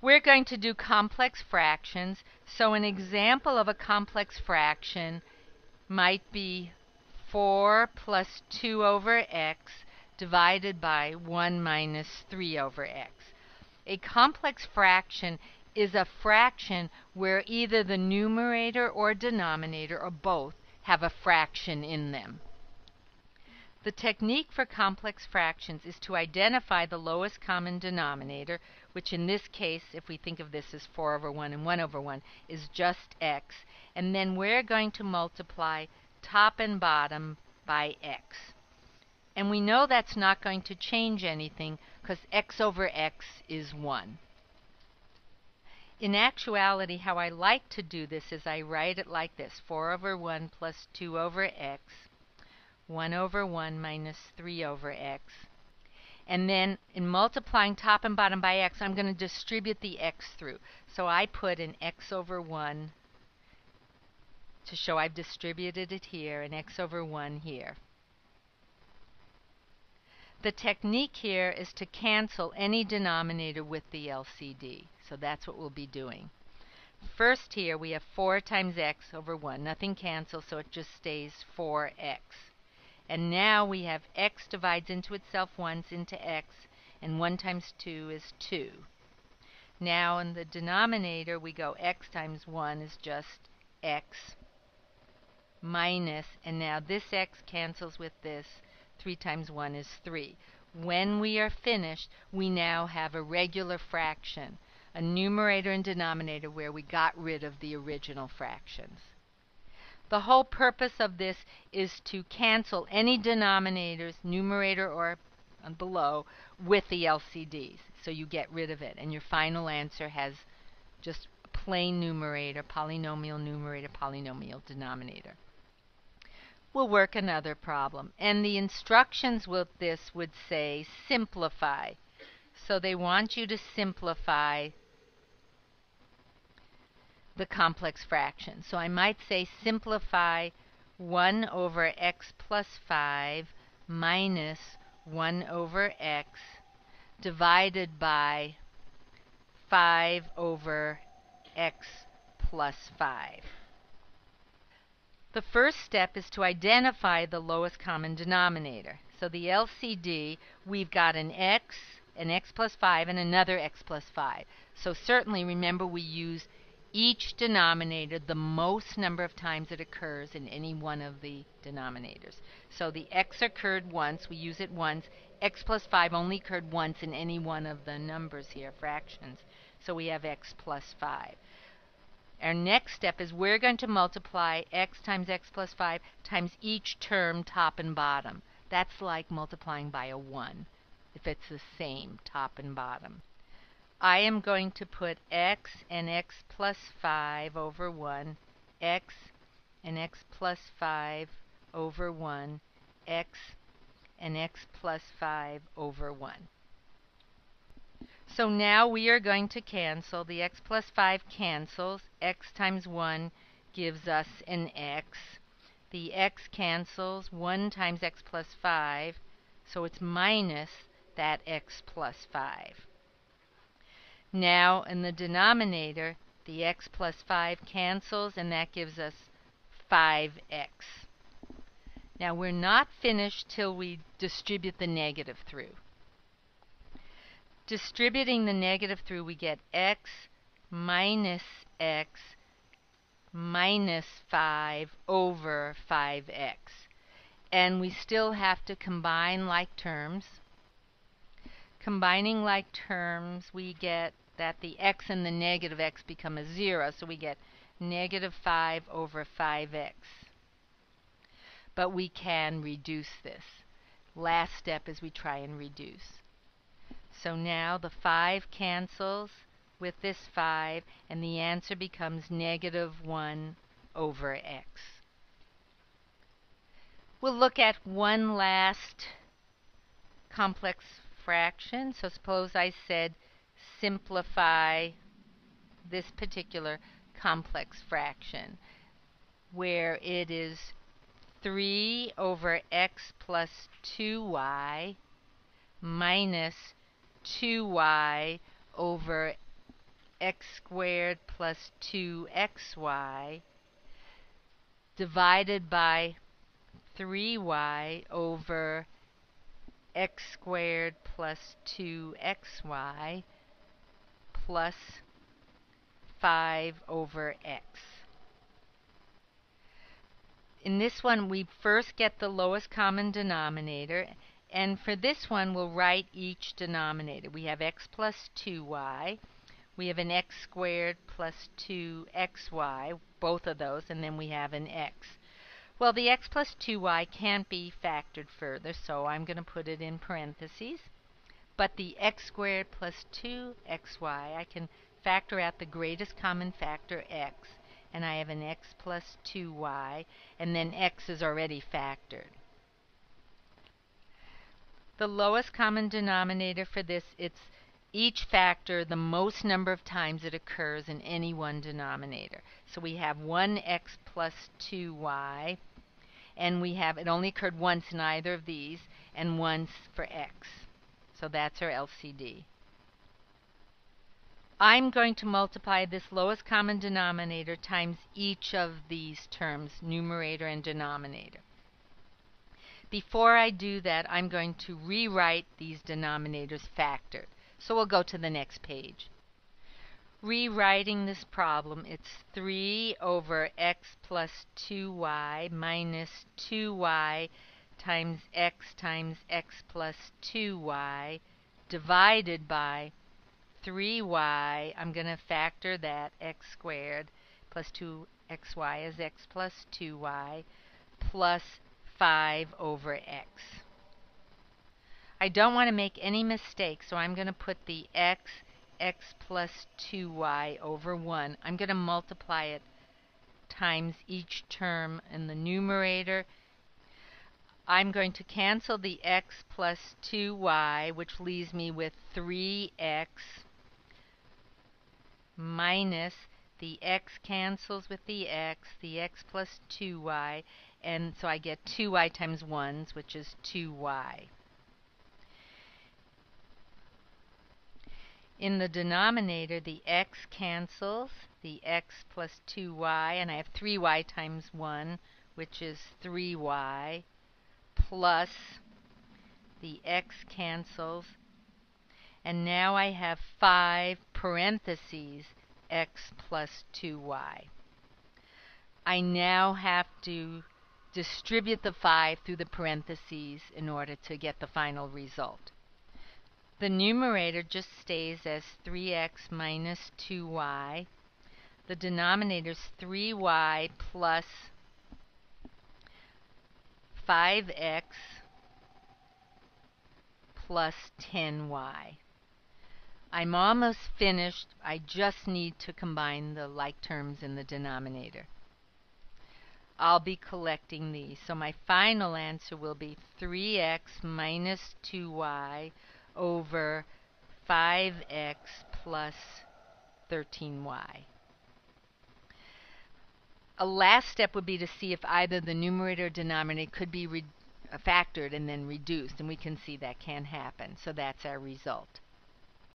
We're going to do complex fractions. So an example of a complex fraction might be 4 plus 2 over x divided by 1 minus 3 over x. A complex fraction is a fraction where either the numerator or denominator or both have a fraction in them. The technique for complex fractions is to identify the lowest common denominator, which in this case, if we think of this as 4 over 1 and 1 over 1, is just x, and then we're going to multiply top and bottom by x. And we know that's not going to change anything because x over x is 1. In actuality, how I like to do this is I write it like this: 4 over 1 plus 2 over x, 1 over 1 minus 3 over x. And then in multiplying top and bottom by x, I'm going to distribute the x through. So I put an x over 1 to show I've distributed it here, and x over 1 here. The technique here is to cancel any denominator with the LCD. So that's what we'll be doing. First here we have 4 times x over 1. Nothing cancels, so it just stays 4x. And now we have x divides into itself once into x, and 1 times 2 is 2. Now in the denominator we go x times 1 is just x minus, and now this x cancels with this. 3 times 1 is 3. When we are finished, we now have a regular fraction, a numerator and denominator where we got rid of the original fractions. The whole purpose of this is to cancel any denominators, numerator or below, with the LCDs. So you get rid of it, and your final answer has just plain numerator, polynomial numerator, polynomial denominator. We'll work another problem. And the instructions with this would say simplify. So they want you to simplify the complex fraction. So I might say simplify 1 over x plus 5 minus 1 over x divided by 5 over x plus 5. The first step is to identify the lowest common denominator. So the LCD, we've got an x plus 5, and another x plus 5. So certainly remember we use each denominator the most number of times it occurs in any one of the denominators. So the x occurred once, we use it once. X plus 5 only occurred once in any one of the numbers here, fractions. So we have x plus 5. Our next step is we're going to multiply x times x plus 5 times each term top and bottom. That's like multiplying by a 1 if it's the same top and bottom. I am going to put x and x plus 5 over 1, x and x plus 5 over 1, x and x plus 5 over 1. So now we are going to cancel. The x plus 5 cancels. X times 1 gives us an x. The x cancels. 1 times x plus 5, so it's minus that x plus 5. Now in the denominator, the x plus 5 cancels, and that gives us 5x. Now we're not finished till we distribute the negative through. Distributing the negative through, we get x minus x minus 5 over 5x. And we still have to combine like terms. Combining like terms, we get that the x and the negative x become a 0, so we get negative 5 over 5x. But we can reduce this. Last step is we try and reduce. So now the 5 cancels with this 5, and the answer becomes negative 1 over x. We'll look at one last complex fraction. So suppose I said simplify this particular complex fraction, where it is 3 over x plus 2y minus 2y over x squared plus 2xy divided by 3y over x squared plus 2xy plus 5 over x. In this one, we first get the lowest common denominator, and for this one, we'll write each denominator. We have x plus 2y, we have an x squared plus 2xy, both of those, and then we have an x. Well, the x plus 2y can't be factored further, so I'm going to put it in parentheses. But the x squared plus 2xy, I can factor out the greatest common factor, x, and I have an x plus 2y, and then x is already factored. The lowest common denominator for this, it's each factor the most number of times it occurs in any one denominator. So we have 1x plus 2y, and we have it only occurred once in either of these, and once for x. So that's our LCD. I'm going to multiply this lowest common denominator times each of these terms, numerator and denominator. Before I do that, I'm going to rewrite these denominators factored. So we'll go to the next page. Rewriting this problem, it's 3 over x plus 2y minus 2y times x plus 2y divided by 3y. I'm going to factor that, x squared plus 2xy is x plus 2y plus 5 over x. I don't want to make any mistakes, so I'm going to put the x plus 2y over 1. I'm going to multiply it times each term in the numerator. I'm going to cancel the x plus 2y, which leaves me with 3x minus the x cancels with the x plus 2y, and so I get 2y times 1s, which is 2y. In the denominator, the x cancels, the x plus 2y, and I have 3y times 1, which is 3y, plus the x cancels, and now I have 5 parentheses x plus 2y. I now have to distribute the 5 through the parentheses in order to get the final result. The numerator just stays as 3x minus 2y. The denominator is 3y plus 5x plus 10y. I'm almost finished. I just need to combine the like terms in the denominator. I'll be collecting these. So my final answer will be 3x minus 2y over 5x plus 13y. A last step would be to see if either the numerator or denominator could be factored and then reduced, and we can see that can happen. So that's our result.